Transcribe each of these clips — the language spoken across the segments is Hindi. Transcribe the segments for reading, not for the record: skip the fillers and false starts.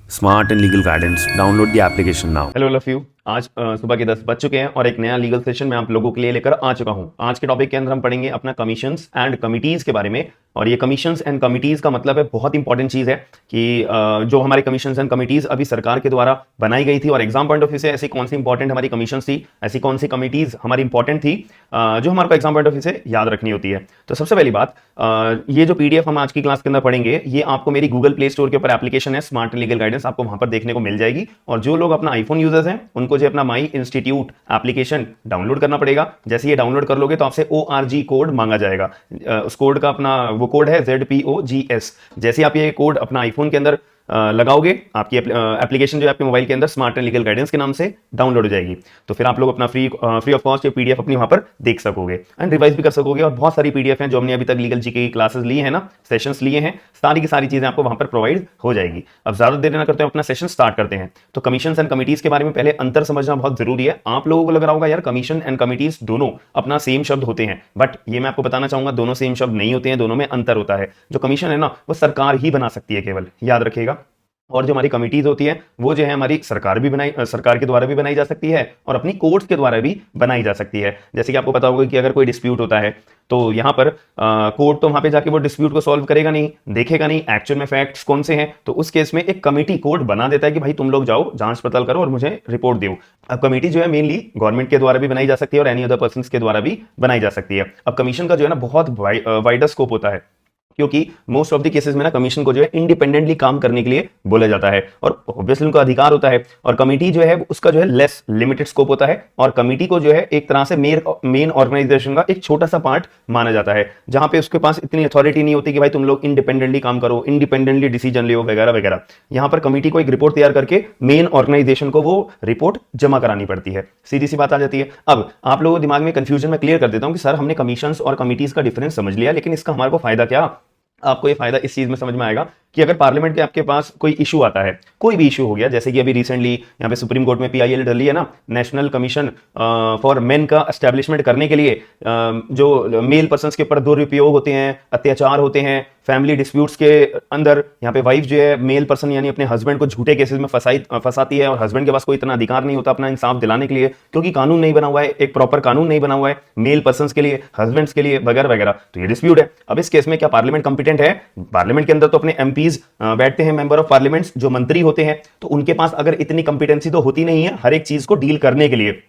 Smart and legal guidance. Download the application now. Hello all of you. आज सुबह के 10 बज चुके हैं और एक नया लीगल सेशन मैं आप लोगों के लिए लेकर आ चुका हूं। आज के टॉपिक के अंदर हम पढ़ेंगे अपना कमीशंस एंड कमिटीज के बारे में। और ये कमीशंस एंड कमिटीज का मतलब है बहुत इंपॉर्टेंट चीज है कि जो हमारे कमीशंस एंड कमिटीज अभी सरकार के द्वारा बनाई गई थी और एग्जाम पॉइंट ऑफ व्यू से ऐसी कौन सी इंपॉर्टेंट हमारी कमीशन थी, ऐसी कौन सी कमिटीज हमारी इंपॉर्टेंट थी जो हमारे को एग्जाम पॉइंट ऑफ व्यू से याद रखनी होती है। तो सबसे पहली बात, ये जो पीडीएफ हम आज की क्लास के अंदर पढ़ेंगे ये आपको मेरी गूगल प्ले स्टोर के ऊपर एप्लीकेशन है स्मार्ट लीगल गाइडेंस, आपको वहां पर देखने को मिल जाएगी। और जो लोग अपना आईफोन यूजर्स हैं उनको जो अपना माई इंस्टीट्यूट एप्लीकेशन डाउनलोड करना पड़ेगा। जैसे ये डाउनलोड कर लोगे तो आपसे ORG कोड मांगा जाएगा। उस कोड का अपना वो कोड है ZPOGS। जैसे आप ये कोड अपना आईफोन के अंदर लगाओगे आपकी एप्लीकेशन जो है आपके मोबाइल के अंदर स्मार्ट एंड लीगल गाइडेंस के नाम से डाउनलोड हो जाएगी। तो फिर आप लोग अपना फ्री ऑफ कॉस्ट ये पीडीएफ अपनी वहां पर देख सकोगे एंड रिवाइज भी कर सकोगे। और बहुत सारी पीडीएफ हैं जो हमने अभी तक लीगल जी की क्लासेस ली है ना, सेशंस लिए हैं, सारी की सारी चीजें आपको वहां पर प्रोवाइड हो जाएगी। अब ज्यादा देर ना करते हैं, अपना सेशन स्टार्ट करते हैं। तो कमीशन एंड कमिटीज के बारे में पहले अंतर समझना बहुत जरूरी है। आप लोगों को लग रहा होगा यार कमीशन एंड कमिटीज दोनों अपना सेम शब्द होते हैं, बट ये मैं आपको बताना चाहूंगा दोनों सेम शब्द नहीं होते हैं, दोनों में अंतर होता है। जो कमीशन है ना वो सरकार ही बना सकती है केवल, याद रखिएगा। और जो हमारी कमिटीज होती है वो जो है हमारी सरकार के द्वारा भी बनाई जा सकती है और अपनी कोर्ट्स के द्वारा भी बनाई जा सकती है। जैसे कि आपको पता होगा कि अगर कोई डिस्प्यूट होता है तो यहाँ पर कोर्ट तो वहां पे जाके वो डिस्प्यूट को सॉल्व करेगा नहीं, देखेगा नहीं एक्चुअल में फैक्ट्स कौन से हैं। तो उस केस में एक कमिटी कोर्ट बना देता है कि भाई तुम लोग जाओ जांच पड़ताल करो और मुझे रिपोर्ट दो। अब कमिटी जो है मेनली गवर्नमेंट के द्वारा भी बनाई जा सकती है और एनी अदर पर्सन के द्वारा भी बनाई जा सकती है। अब कमीशन का जो है ना बहुत वाइडर स्कोप होता है, क्योंकि मोस्ट ऑफ द केसेस में ना कमीशन को जो है इंडिपेंडेंटली काम करने के लिए बोला जाता है और ऑब्वियसली उनका अधिकार होता है। और कमिटी जो है उसका जो है लेस लिमिटेड स्कोप होता है और कमिटी को जो है एक तरह से मेन ऑर्गेनाइजेशन का एक छोटा सा पार्ट माना जाता है, जहां पे उसके पास इतनी अथॉरिटी नहीं होती कि भाई तुम लोग इंडिपेंडेंटली काम करो, इंडिपेंडेंटली डिसीजन लो वगैरह वगैरह। यहां पर कमिटी को एक रिपोर्ट तैयार करके मेन ऑर्गेनाइजेशन को वो रिपोर्ट जमा करानी पड़ती है। सीधी सी बात आ जाती है। अब आप लोगों को दिमाग में कंफ्यूजन में क्लियर कर देता हूं कि सर हमने कमीशन और कमिटीज का डिफरेंस समझ लिया, लेकिन इसका हमारे को फायदा क्या। आपको ये फायदा इस चीज में समझ में आएगा कि अगर पार्लियामेंट के आपके पास कोई इशू आता है, कोई भी इशू हो गया, जैसे कि अभी रिसेंटली यहाँ पे सुप्रीम कोर्ट में PIL डली है ना, नेशनल कमीशन फॉर मेन का एस्टेब्लिशमेंट करने के लिए, जो मेल पर्सन्स के ऊपर दुरुपयोग होते हैं, अत्याचार होते हैं, फैमिली डिस्प्यूट्स के अंदर यहाँ पे वाइफ जो है मेल पर्सन यानी अपने हस्बैंड को झूठे केसेस में फंसाती है और हस्बैंड के पास कोई इतना अधिकार नहीं होता अपना इंसाफ दिलाने के लिए, क्योंकि कानून नहीं बना हुआ है, एक प्रॉपर कानून नहीं बना हुआ है मेल पर्सन के लिए, हस्बैंड्स के लिए वगैरह वगैरह। तो ये डिस्प्यूट है। अब इस केस में क्या पार्लियामेंट कंपिटेंट है? पार्लियामेंट के अंदर तो अपने MPs बैठते हैं, मेंबर ऑफ पार्लियामेंट जो मंत्री होते हैं, तो उनके पास अगर इतनी कंपिटेंसी तो होती नहीं है हर एक चीज को डील करने के लिए।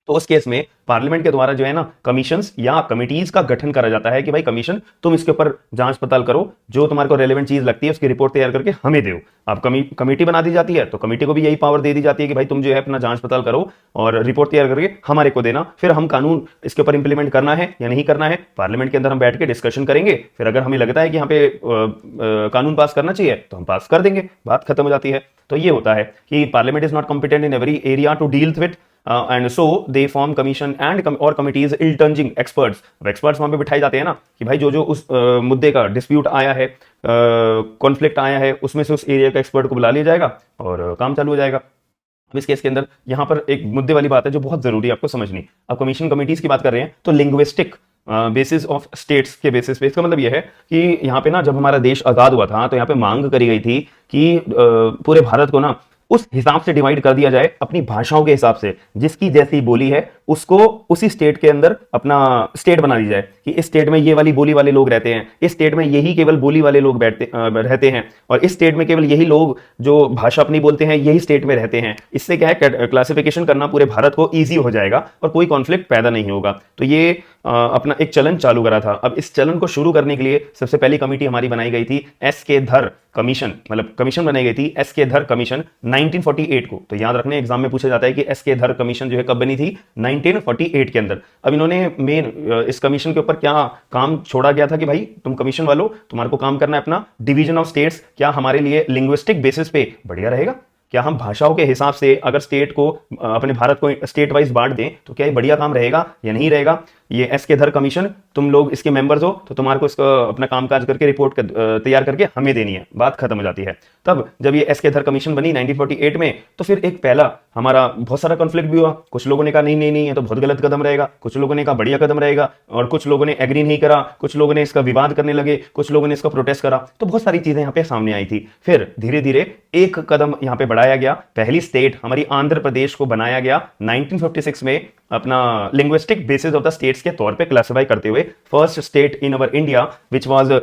तो उस केस में पार्लियामेंट के द्वारा जो है ना कमीशंस या कमिटीज का गठन करा जाता है कि भाई कमीशन तुम इसके ऊपर जांच पड़ताल करो, जो तुम्हारे को रेलेवेंट चीज लगती है उसकी रिपोर्ट तैयार करके हमें दो। अब कमेटी बना दी जाती है तो कमेटी को भी यही पावर दे दी जाती है कि भाई तुम जो है अपना जांच पड़ताल करो और रिपोर्ट तैयार करके हमारे को देना, फिर हम कानून इसके ऊपर इंप्लीमेंट करना है या नहीं करना है पार्लियामेंट के अंदर हम बैठ के डिस्कशन करेंगे। फिर अगर हमें लगता है कि यहाँ पे कानून पास करना चाहिए तो हम पास कर देंगे, बात खत्म हो जाती है। तो ये होता है कि parliament is not competent in every area to deal with and so they form commission and और कमिटीज इंटर्जिंग एक्सपर्ट्स। अब एक्सपर्ट्स वहां पे बिठाए जाते हैं ना कि भाई जो उस मुद्दे का डिस्प्यूट आया है, कॉन्फ्लिक्ट आया है, उसमें से उस एरिया का एक्सपर्ट को बुला लिया जाएगा और काम चालू हो जाएगा। अब इस केस के अंदर यहाँ पर एक मुद्दे वाली बात है जो बहुत जरूरी है आपको समझनी। अब कमीशन कमिटीज की बात कर रहे हैं तो लिंग्विस्टिक बेसिस ऑफ स्टेट्स के बेसिस पे, इसका मतलब यह है कि यहाँ पे ना जब हमारा देश आजाद हुआ था तो यहाँ पे मांग करी गई थी कि पूरे भारत को ना उस हिसाब से डिवाइड कर दिया जाए अपनी भाषाओं के हिसाब से, जिसकी जैसी बोली है उसको उसी स्टेट के अंदर अपना स्टेट बना दी जाए कि इस स्टेट में ये वाली बोली वाले लोग रहते हैं, इस स्टेट में यही केवल बोली वाले लोग रहते हैं और इस स्टेट में केवल यही लोग जो भाषा अपनी बोलते हैं यही स्टेट में रहते हैं। इससे क्या है क्लासिफिकेशन करना पूरे भारत को ईजी हो जाएगा और कोई कॉन्फ्लिक्ट पैदा नहीं होगा। तो ये अपना एक चलन चालू करा था। अब इस चलन को शुरू करने के लिए सबसे पहली कमेटी हमारी बनाई गई थी SK धर कमीशन, मतलब कमीशन बनाई गई थी SK धर कमीशन 1948 को। तो याद रखने एग्जाम में पूछा जाता है कि SK धर कमीशन जो है कब बनी थी, 1948 के अंदर। अब इन्होंने मेन इस कमीशन के ऊपर क्या काम छोड़ा गया था कि भाई तुम कमीशन वालों तुम्हारे को काम करना है अपना डिवीजन ऑफ स्टेट्स, क्या हमारे लिए लिंग्विस्टिक बेसिस पे बढ़िया रहेगा, क्या हम भाषाओं के हिसाब से अगर स्टेट को अपने भारत को स्टेट वाइज बांट दें तो क्या ये बढ़िया काम रहेगा या नहीं रहेगा। ये एस के धर कमीशन, तुम लोग इसके मेंबर्स हो तो तुम्हारे को इसका अपना कामकाज करके रिपोर्ट तैयार करके हमें देनी है, बात खत्म हो जाती है। तब जब ये एस के धर कमीशन बनी 1948 में, तो फिर एक पहला हमारा बहुत सारा कॉन्फ्लिक्ट भी हुआ। कुछ लोगों ने कहा नहीं नहीं नहीं, ये तो बहुत गलत कदम रहेगा, कुछ लोगों ने कहा बढ़िया कदम रहेगा, और कुछ लोगों ने एग्री नहीं करा, कुछ लोगों ने इसका विवाद करने लगे, कुछ लोगों ने इसका प्रोटेस्ट करा। तो बहुत सारी चीजें यहाँ पे सामने आई थी। फिर धीरे धीरे एक कदम यहाँ पे बढ़ाया गया, पहली स्टेट हमारी आंध्र प्रदेश को बनाया गया 1956 में, अपना linguistic basis of the states के तौर पे क्लासिफाई करते हुए। First state in our India which was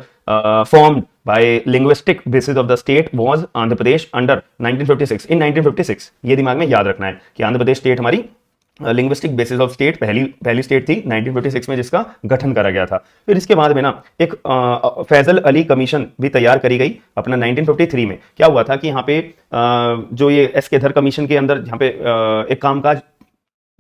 formed by linguistic basis of the state was Andhra Pradesh under 1956 in 1956। ये दिमाग में याद रखना है कि आंध्र प्रदेश स्टेट हमारी लिंग्विस्टिक बेसिस ऑफ स्टेट पहली स्टेट थी 1956 में, जिसका गठन करा गया था। फिर इसके बाद में ना एक फैजल अली कमीशन भी तैयार करी गई अपना 1953 में। क्या हुआ था कि यहाँ पे जो ये एस के धर कमीशन के अंदर यहाँ पे एक कामकाज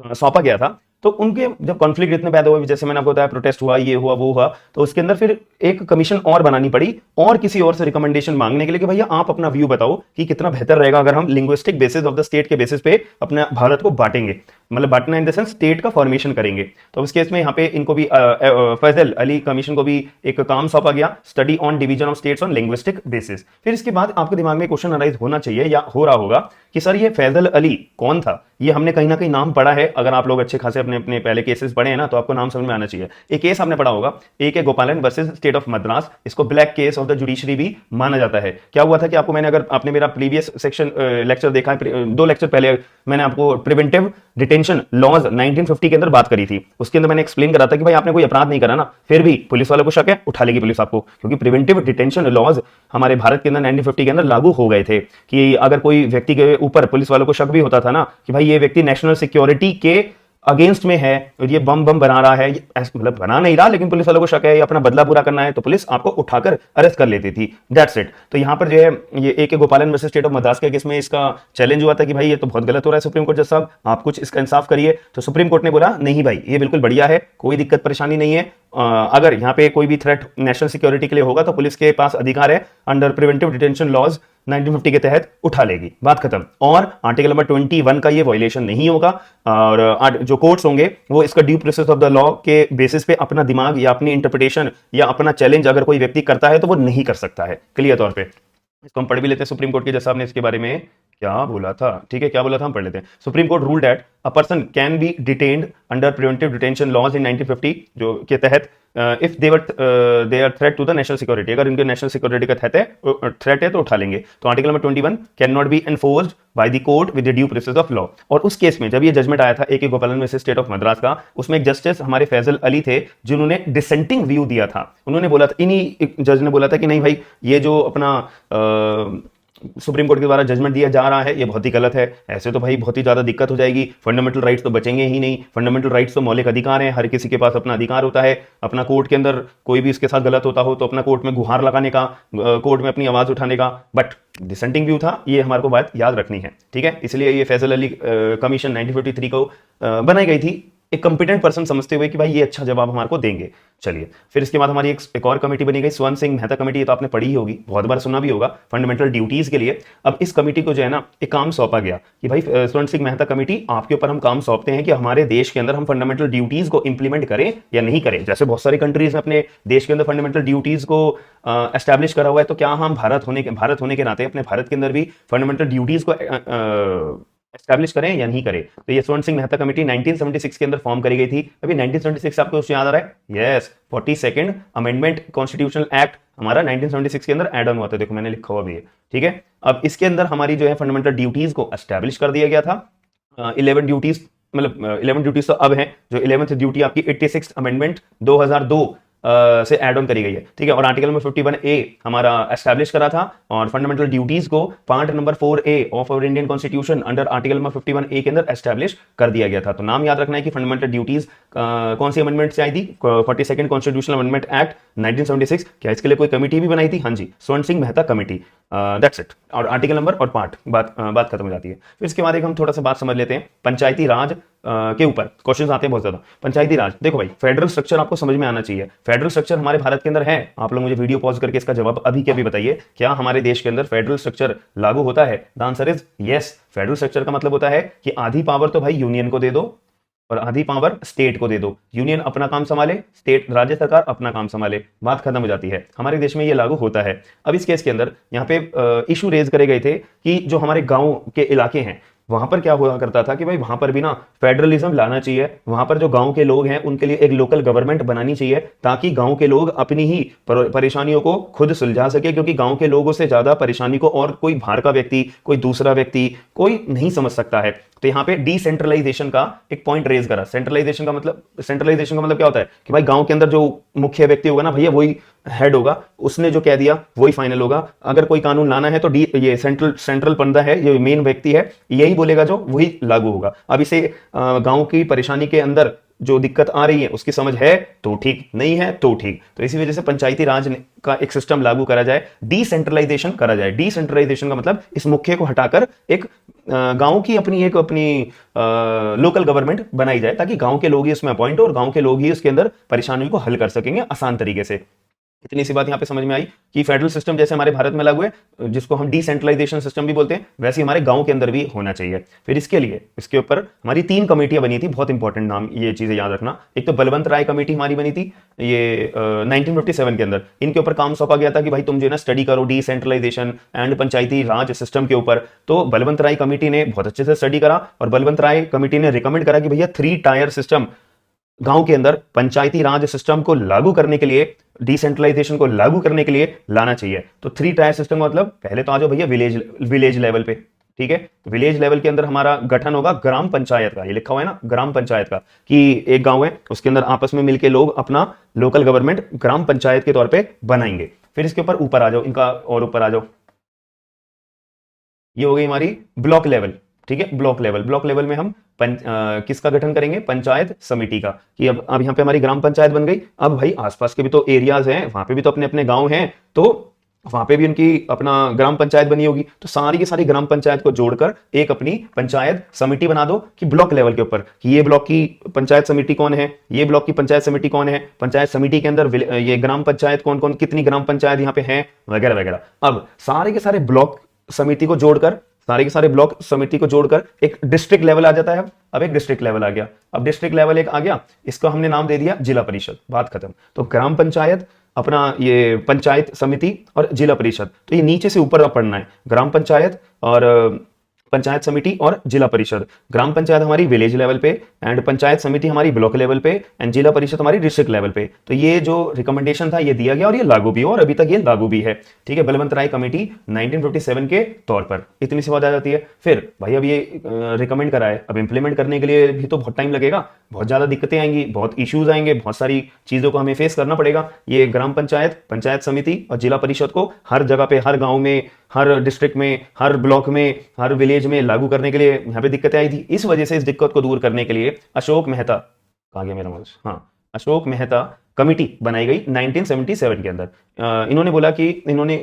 सौंपा गया था, तो उनके जब कॉन्फ्लिक्ट इतने पैदा हुए, जैसे मैंने आपको बताया प्रोटेस्ट हुआ, ये हुआ वो हुआ, तो उसके अंदर फिर एक कमीशन और बनानी पड़ी और किसी और से रिकमेंडेशन मांगने के लिए कि भैया आप अपना व्यू बताओ कि कितना बेहतर रहेगा अगर हम linguistic basis of the state के बेसिस पे अपना भारत को बांटेंगे, मतलब बांटना इन द सेंस स्टेट का फॉर्मेशन करेंगे। तो उस केस में यहाँ पे इनको भी फैजल अली कमीशन को भी एक काम सौंपा गया, study on division of states on linguistic basis. फिर इसके बाद आपके दिमाग में क्वेश्चन अराइज होना चाहिए या हो रहा होगा कि सर ये फैजल अली कौन था? ये हमने कहीं ना कहीं नाम पढ़ा है, अगर आप लोग अच्छे खासे अपने अपने पहले केसेस पढ़े हैं ना, तो आपको नाम समझ में आना चाहिए। एक केस आपने पढ़ा होगा, A.K. गोपालन वर्सेस स्टेट ऑफ मद्रास, इसको black case of the judiciary भी माना जाता है। क्या हुआ था कि आपको मैंने, अगर आपने मेरा प्रीवियस सेक्शन लेक्चर देखा है, 2 लेक्चर पहले मैंने आपको प्रिवेंटिव डिटेंशन लॉज 1950 के अंदर बात करी थी। उसके अंदर मैंने एक्सप्लेन करा था कि भाई आपने कोई अपराध नहीं करा ना, फिर भी पुलिस वालों को शक है, उठा लेगी पुलिस आपको, क्योंकि प्रिवेंटिव डिटेंशन लॉज हमारे भारत के अंदर 1950 के अंदर लागू हो गए थे कि अगर कोई व्यक्ति के ऊपर पुलिस वालों को शक भी होता था ना कि भाई ये व्यक्ति नेशनल सिक्योरिटी के अगेंस्ट में है और ये बम बना रहा है, मतलब बना नहीं रहा लेकिन पुलिस वालों को शक है, ये अपना बदला पूरा करना है, तो पुलिस आपको उठाकर अरेस्ट कर लेती थी। That's it. तो यहाँ पर जो है ये A.K. गोपालन वर्सेस स्टेट ऑफ मद्रास के केस में इसका चैलेंज हुआ था कि भाई ये तो बहुत गलत हो रहा है सुप्रीम कोर्ट जज साहब, आप कुछ इसका इंसाफ करिए। तो सुप्रीम कोर्ट ने बोला नहीं भाई, ये बिल्कुल बढ़िया है, कोई दिक्कत परेशानी नहीं है। अगर यहाँ पे कोई भी थ्रेट नेशनल सिक्योरिटी के लिए होगा तो पुलिस के पास अधिकार है, अंडर प्रिवेंटिव डिटेंशन लॉज 1950 के तहत उठा लेगी, बात खत्म। और आर्टिकल नंबर 21 का ये वायलेशन नहीं होगा, और जो कोर्ट्स होंगे वो इसका due process of the law के बेसिस पे अपना दिमाग या अपनी इंटरप्रिटेशन या अपना चैलेंज अगर कोई व्यक्ति करता है तो वो नहीं कर सकता है। क्लियर तौर पे इसको हम पढ़ भी लेते हैं। सुप्रीम कोर्ट के जज साहब ने इसके बारे में क्या बोला था, ठीक है, क्या बोला था हम पढ़ लेते हैं। Supreme court ruled that a person can be detained under preventive detention laws in 1950, जो के तहत if they are threat to the national security, अगर इनके नेशनल सिक्योरिटी का थ्रेट है तो उठा लेंगे। तो article number 21 can not be enforced by the court with the due process of law. और उस केस में जब ये जजमेंट आया था A.K. गोपालन वर्सेस स्टेट ऑफ मद्रास का, उसमें एक जस्टिस हमारे फैजल अली थे जिन्होंने डिसेंटिंग व्यू दिया था। उन्होंने बोला था, इन्हीं जज ने बोला था कि नहीं भाई ये जो अपना सुप्रीम कोर्ट के द्वारा जजमेंट दिया जा रहा है ये बहुत ही गलत है, ऐसे तो भाई बहुत ही ज्यादा दिक्कत हो जाएगी, फंडामेंटल राइट्स तो बचेंगे ही नहीं। फंडामेंटल राइट्स तो मौलिक अधिकार हैं, हर किसी के पास अपना अधिकार होता है, अपना कोर्ट के अंदर कोई भी इसके साथ गलत होता हो तो अपना कोर्ट में गुहार लगाने का, कोर्ट में अपनी आवाज उठाने का। बट डिसेंटिंग व्यू था, ये हमारे को बात याद रखनी है, ठीक है। इसलिए ये फैजल अली कमीशन 1953 को बनाई गई थी एक कॉम्पिटेंट पर्सन समझते हुए कि भाई ये अच्छा जवाब हमारे को देंगे। चलिए, फिर इसके बाद हमारी एक और कमेटी बनी गई, स्वर्ण सिंह मेहता कमेटी। ये तो आपने पढ़ी ही होगी, बहुत बार सुना भी होगा, फंडामेंटल ड्यूटीज के लिए। अब इस कमेटी को जो है ना एक काम सौंपा गया कि भाई स्वर्ण सिंह मेहता कमेटी, आपके ऊपर हम काम सौंपते हैं कि हमारे देश के अंदर हम फंडामेंटल ड्यूटीज को इंप्लीमेंट करें या नहीं करें। जैसे बहुत सारी कंट्रीज में अपने देश के अंदर फंडामेंटल ड्यूटीज को एस्टैब्लिश करा हुआ है, तो क्या हम भारत होने के नाते अपने भारत के अंदर भी फंडामेंटल ड्यूटीज को एस्टैब्लिश करें या नहीं करें। तो ये स्वर्ण सिंह मेहता कमेटी 1976 के अंदर फॉर्म करी गई थी। अभी 1976 आपको कुछ याद आ रहा है? Yes, 42nd amendment constitutional act हमारा 1976 के अंदर एड ऑन हुआ था। देखो मैंने लिखा हुआ भी है, ठीक है। अब इसके अंदर हमारी जो है फंडामेंटल ड्यूटीज को एस्टैब्लिश कर दिया गया था। 11 ड्यूटीज, मतलब 11 ड्यूटीज तो अब हैं, जो 11th ड्यूटी आपकी 86th अमेंडमेंट 2002 से एड ऑन करी गई है, ठीक है। और आर्टिकल नंबर 51A हमारा एस्टैब्लिश करा था, और फंडामेंटल ड्यूटीज को part number 4A of our Indian constitution under article number 51A के अंदर एस्टैब्लिश कर दिया गया था। तो नाम याद रखना है कि फंडामेंटल ड्यूटीज कौन सी अमेंडमेंट से आई थी? 42nd constitutional amendment act 1976। क्या इसके लिए कोई कमेटी भी बनाई थी? हाँ जी, स्वर्ण Singh Mehta committee. That's it. और आर्टिकल नंबर और पार्ट बात खत्म हो जाती है। फिर इसके बाद एक हम थोड़ा सा बात समझ लेते हैं पंचायती राज के ऊपर। क्वेश्चंस आते हैं बहुत ज्यादा। पंचायती राज, देखो भाई, फेडरल स्ट्रक्चर आपको समझ में आना चाहिए। फेडरल स्ट्रक्चर हमारे भारत के अंदर है? आप लोग मुझे वीडियो पॉज करके इसका जवाब अभी के अभी बताइए, क्या हमारे देश के अंदर फेडरल स्ट्रक्चर लागू होता है? The answer is yes. Federal structure का मतलब होता है कि आधी पावर तो भाई यूनियन को दे दो और आधी पावर स्टेट को दे दो। यूनियन अपना काम संभाले, स्टेट राज्य सरकार अपना काम संभाले, बात खत्म हो जाती है। हमारे देश में ये लागू होता है। अब इस केस के अंदर यहाँ पे इशू रेज करे गए थे कि जो हमारे गांव के इलाके हैं वहां पर क्या हुआ करता था कि भाई वहां पर भी ना फेडरलिज्म लाना चाहिए, वहां पर जो गांव के लोग हैं उनके लिए एक लोकल गवर्नमेंट बनानी चाहिए ताकि गांव के लोग अपनी ही परेशानियों को खुद सुलझा सके, क्योंकि गांव के लोगों से ज्यादा परेशानी को और कोई बाहर का व्यक्ति, कोई दूसरा व्यक्ति कोई नहीं समझ सकता है। तो यहाँ पे डिसेंट्रलाइजेशन का एक पॉइंट रेज करा। सेंट्रलाइजेशन का मतलब क्या होता है कि भाई गांव के अंदर जो मुख्य व्यक्ति होगा ना भैया वही हेड होगा, उसने जो कह दिया वही फाइनल होगा। अगर कोई कानून लाना है तो ये सेंट्रल बंदा है, ये मेन व्यक्ति है, यही बोलेगा जो वही लागू होगा। अब इसे गांव की परेशानी के अंदर जो दिक्कत आ रही है उसकी समझ है तो ठीक, नहीं है तो ठीक। तो इसी वजह से पंचायती राज का एक सिस्टम लागू करा जाए, डिसेंट्रलाइजेशन करा जाए। डिसेंट्रलाइजेशन का मतलब इस मुख्य को हटाकर एक गांव की अपनी लोकल गवर्नमेंट बनाई जाए ताकि गांव के लोग ही उसमें अपॉइंट हो और गांव के लोग ही उसके अंदर परेशानियों को हल कर सकेंगे आसान तरीके से। इतनी सी बात यहां पे समझ में आई कि फेडरल सिस्टम जैसे हमारे भारत में लागू है, जिसको हम डिसेंट्रलाइजेशन सिस्टम भी बोलते हैं, वैसे हमारे गांव के अंदर भी होना चाहिए। फिर इसके ऊपर हमारी 3 कमेटियां बनी थी, बहुत इंपॉर्टेंट नाम, ये चीजें याद रखना। एक तो बलवंत राय कमेटी हमारी बनी थी ये 1957 के अंदर। इनके ऊपर काम सौंपा गया था कि भाई तुम जो है ना स्टडी करो decentralisation and Panchayati Raj system के ऊपर। तो बलवंत राय कमेटी ने बहुत अच्छे से स्टडी करा और बलवंत राय कमेटी ने रिकमेंड करा कि भैया 3 टायर सिस्टम गांव के अंदर पंचायती राज सिस्टम को लागू करने के लिए, डिसेंट्रलाइजेशन को लागू करने के लिए लाना चाहिए। तो 3 टायर सिस्टम का मतलब पहले तो आ जाओ भैया विलेज लेवल पे, ठीक है। विलेज लेवल के अंदर हमारा गठन होगा ग्राम पंचायत का, ये लिखा हुआ है ना ग्राम पंचायत का, कि एक गांव है उसके अंदर आपस में मिलके लोग अपना लोकल गवर्नमेंट ग्राम पंचायत के तौर पे बनाएंगे। फिर इसके ऊपर आ जाओ, इनका और ऊपर आ जाओ, ये हो गई हमारी ब्लॉक लेवल, ठीक है। ब्लॉक लेवल में हम किसका गठन करेंगे, पंचायत समिति का, कि अब यहाँ पे हमारी ग्राम पंचायत बन गई। अब भाई आसपास के भी तो एरियाज हैं, वहां पे भी तो अपने अपने गांव हैं, तो वहां पे भी उनकी अपना ग्राम पंचायत बनी होगी। तो सारी की सारी ग्राम पंचायत को जोड़कर एक अपनी पंचायत समिति बना दो कि ब्लॉक लेवल के ऊपर, कि ये ब्लॉक की पंचायत समिति कौन है, ये ब्लॉक की पंचायत समिति कौन है, पंचायत समिति के अंदर ये ग्राम पंचायत कौन कौन, कितनी ग्राम पंचायत यहाँ पे है, वगैरह वगैरह। अब सारे के सारे ब्लॉक समिति को जोड़कर, सारे के सारे ब्लॉक समिति को जोड़कर एक डिस्ट्रिक्ट लेवल आ जाता है। अब एक डिस्ट्रिक्ट लेवल आ गया, अब डिस्ट्रिक्ट लेवल एक आ गया, इसको हमने नाम दे दिया जिला परिषद, बात खत्म। तो ग्राम पंचायत, अपना ये पंचायत समिति और जिला परिषद, तो ये नीचे से ऊपर पढ़ना है, ग्राम पंचायत और पंचायत समिति और जिला परिषद। ग्राम पंचायत हमारी विलेज लेवल पे एंड पंचायत समिति हमारी ब्लॉक लेवल पे एंड जिला परिषद हमारी डिस्ट्रिक्ट लेवल पे। तो ये जो रिकमेंडेशन था ये दिया गया और ये लागू भी हो और अभी तक ये लागू भी है, ठीक है। बलवंत राय कमेटी 1957 के तौर पर इतनी सी बात आ जाती है। फिर भाई अब ये रिकमेंड करा है, अब इंप्लीमेंट करने के लिए भी तो बहुत टाइम लगेगा, बहुत ज्यादा दिक्कतें आएंगी, बहुत इश्यूज आएंगे, बहुत सारी चीजों को हमें फेस करना पड़ेगा। ये ग्राम पंचायत, पंचायत समिति और जिला परिषद को हर जगह पे, हर गाँव में, हर डिस्ट्रिक्ट में, हर ब्लॉक में, हर विलेज में लागू करने के लिए यहाँ पे दिक्कतें आई थी। इस वजह से इस दिक्कत को दूर करने के लिए अशोक मेहता, कहाँ गया मेरा माउस, हाँ, अशोक मेहता कमेटी बनाई गई 1977 के अंदर। इन्होंने बोला कि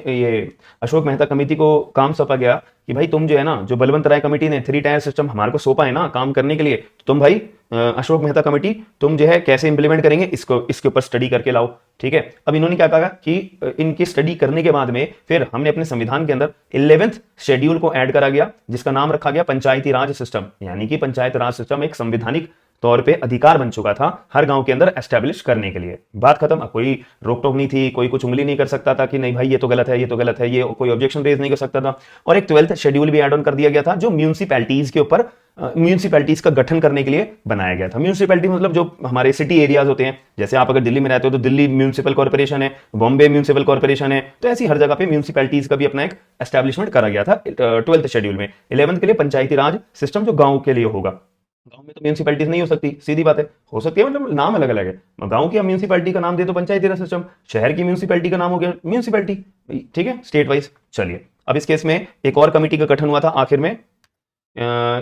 ये अशोक मेहता कमेटी को काम सौंपा गया कि भाई तुम जो है ना, जो बलवंत राय कमेटी ने 3 टायर सिस्टम हमारे को सौंपा है ना काम करने के लिए, तो तुम भाई अशोक मेहता कमेटी तुम जो है कैसे इंप्लीमेंट करेंगे इसके ऊपर स्टडी करके लाओ, ठीक है। अब इन्होंने क्या कहा कि इनकी स्टडी करने के बाद में फिर हमने अपने संविधान के अंदर 11th शेड्यूल को ऐड करा गया, जिसका नाम रखा गया पंचायती राज सिस्टम, यानी कि पंचायत राज सिस्टम एक संवैधानिक तौर पे अधिकार बन चुका था हर गांव के अंदर एस्टेब्लिश करने के लिए। बात खत्म। कोई रोक टोक नहीं थी, कोई कुछ उंगली नहीं कर सकता था कि नहीं भाई ये तो गलत है, ये तो गलत है, ये कोई ऑब्जेक्शन रेज नहीं कर सकता था। और एक 12th शेड्यूल भी ऐड ऑन कर दिया गया था जो म्यूनिसिपैलिटीज के ऊपर, म्यूनिसिपैलिटीज का गठन करने के लिए बनाया गया था। म्यूनिसिपैलिटी मतलब जो हमारे सिटी एरियाज होते हैं, जैसे आप अगर दिल्ली में रहते हो तो दिल्ली म्यूनिसिपल कॉर्पोरेशन है, बॉम्बे म्यूनिसिपल कॉर्पोरेशन है, तो ऐसी हर जगह पे म्यूनिसिपैलिटीज का भी अपना एक एस्टैब्लिशमेंट करा गया था 12th शेड्यूल में। 11th के लिए पंचायती राज सिस्टम जो गांव के लिए होगा। गांव में तो म्यूनिसिपैलिटीज नहीं हो सकती, सीधी बात है, हो सकती है मतलब नाम अलग अलग है। गांव की म्यूनिसिपैलिटी का नाम दे तो पंचायती राज सिस्टम, शहर की म्यूनिसिपैलिटी का नाम हो गया म्यूनिसिपैलिटी, ठीक है, स्टेट वाइज। चलिए अब इस केस में एक और कमेटी का गठन हुआ था आखिर में,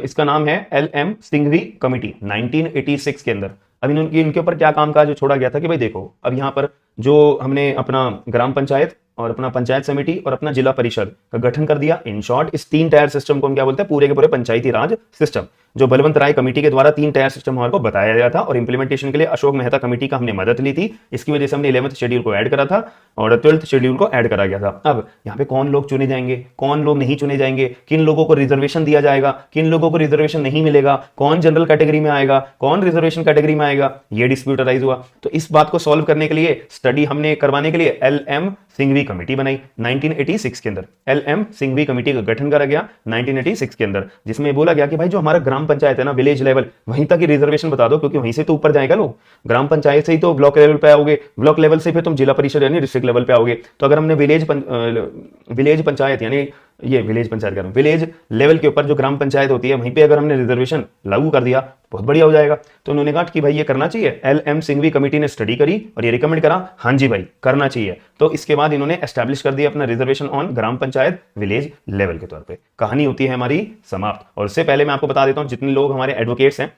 इसका नाम है LM सिंघवी कमेटी 1986 के अंदर। अब इनके ऊपर क्या काम काज छोड़ा गया था कि भाई देखो, अब यहाँ पर जो हमने अपना ग्राम पंचायत और अपना पंचायत समिति और अपना जिला परिषद का गठन कर दिया। इन शॉर्ट इस 3 टायर सिस्टम को हम क्या बोलते हैं, पूरे के पूरे पंचायती राज सिस्टम। जो बलवंत राय कमेटी के द्वारा 3 टायर सिस्टम हमारे को बताया गया था और इंप्लीमेंटेशन के लिए अशोक मेहता कमेटी का हमने मदद ली थी। इसकी वजह से हमने 11th शेड्यूल को ऐड करा था और 12th शेड्यूल को ऐड करा गया था। अब यहाँ पे कौन लोग चुने जाएंगे, कौन लोग नहीं चुने जाएंगे, किन लोगों को रिजर्वेशन दिया जाएगा, किन लोगों को रिजर्वेशन नहीं मिलेगा, कौन जनरल कैटेगरी में आएगा, कौन रिजर्वेशन कैटेगरी में आएगा, ये डिस्प्यूट अराइज हुआ। तो इस बात को सॉल्व करने के लिए, स्टडी हमने करवाने के लिए LM सिंघवी कमेटी बनाई 1986 के अंदर। LM सिंघवी कमेटी का गठन करा गया 1986 के अंदर, जिसमें बोला गया कि भाई जो हमारा ग्राम पंचायत है ना, विलेज लेवल, वहीं तक ही रिजर्वेशन बता दो, क्योंकि वहीं से तो ऊपर जाएगा लोग। ग्राम पंचायत से ही तो ब्लॉक लेवल पे आओगे, ब्लॉक लेवल से फिर तुम जिला परिषद यानी डिस्ट्रिक्ट लेवल पे आओगे। तो अगर हमने विलेज पंचायत यानी ये विलेज पंचायत कह रहा हूं, विलेज लेवल के ऊपर जो ग्राम पंचायत होती है वहीं पे अगर हमने रिजर्वेशन लागू कर दिया बहुत बढ़िया हो जाएगा। तो उन्होंने कहा कि भाई ये करना चाहिए। LM सिंघवी कमेटी ने स्टडी करी और ये रिकमेंड करा, हाँ जी भाई करना चाहिए। तो इसके बाद इन्होंने एस्टैब्लिश कर दिया अपना reservation on gram panchayat village level के तौर पे। कहानी होती है हमारी समाप्त। और उससे पहले मैं आपको बता देता हूं, जितने लोग हमारे एडवोकेट्स हैं,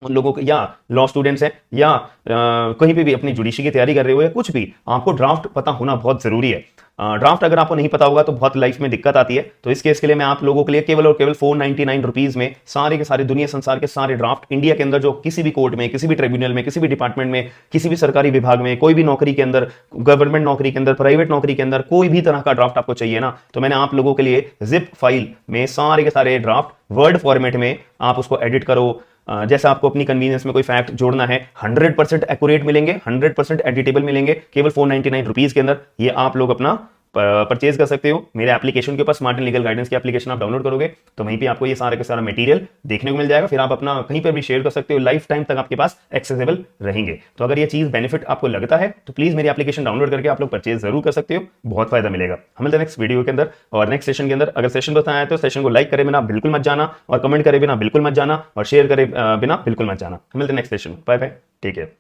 उन लोगों को, या लॉ स्टूडेंट्स हैं, या कहीं पे भी अपनी जुडिशरी की तैयारी कर रहे हो या कुछ भी, आपको ड्राफ्ट पता होना बहुत जरूरी है। ड्राफ्ट अगर आपको नहीं पता होगा तो बहुत लाइफ में दिक्कत आती है। तो इस केस के लिए मैं आप लोगों के लिए केवल और केवल 499 रुपीज में सारे के सारे दुनिया संसार के सारे ड्राफ्ट इंडिया के अंदर, जो किसी भी कोर्ट में, किसी भी ट्रिब्यूनल में, किसी भी डिपार्टमेंट में, किसी भी सरकारी विभाग में, कोई भी नौकरी के अंदर, गवर्नमेंट नौकरी के अंदर, प्राइवेट नौकरी के अंदर, कोई भी तरह का ड्राफ्ट आपको चाहिए ना, तो मैंने आप लोगों के लिए जिप फाइल में सारे के सारे ड्राफ्ट वर्ड फॉर्मेट में आप उसको एडिट करो। जैसा आपको अपनी कन्वीनियंस में कोई फैक्ट जोड़ना है, 100% एक्यूरेट मिलेंगे, 100% एडिटेबल मिलेंगे केवल 499 रुपीज के अंदर। ये आप लोग अपना परचेज कर सकते हो मेरे एप्लीकेशन के ऊपर। स्मार्ट एंड लीगल गाइडेंस की एप्लीकेशन आप डाउनलोड करोगे तो वहीं पे आपको ये सारा का सारा मटेरियल देखने को मिल जाएगा। फिर आप अपना कहीं पर भी शेयर कर सकते हो, लाइफ टाइम तक आपके पास एक्सेसिबल रहेंगे। तो अगर ये चीज बेनिफिट आपको लगता है तो प्लीज मेरी एप्लीकेशन डाउनलोड करके आप लोग परचेज जरूर कर सकते हो, बहुत फायदा मिलेगा। हम मिलते हैं नेक्स्ट वीडियो के अंदर और नेक्स्ट सेशन के अंदर। अगर सेशन पसंद आया तो सेशन को लाइक करे बिना बिल्कुल मत जाना, और कमेंट करे बिना बिल्कुल मत जाना, और शेयर करे बिना बिल्कुल मत जाना। हम मिलते हैं next session. Bye bye, take care.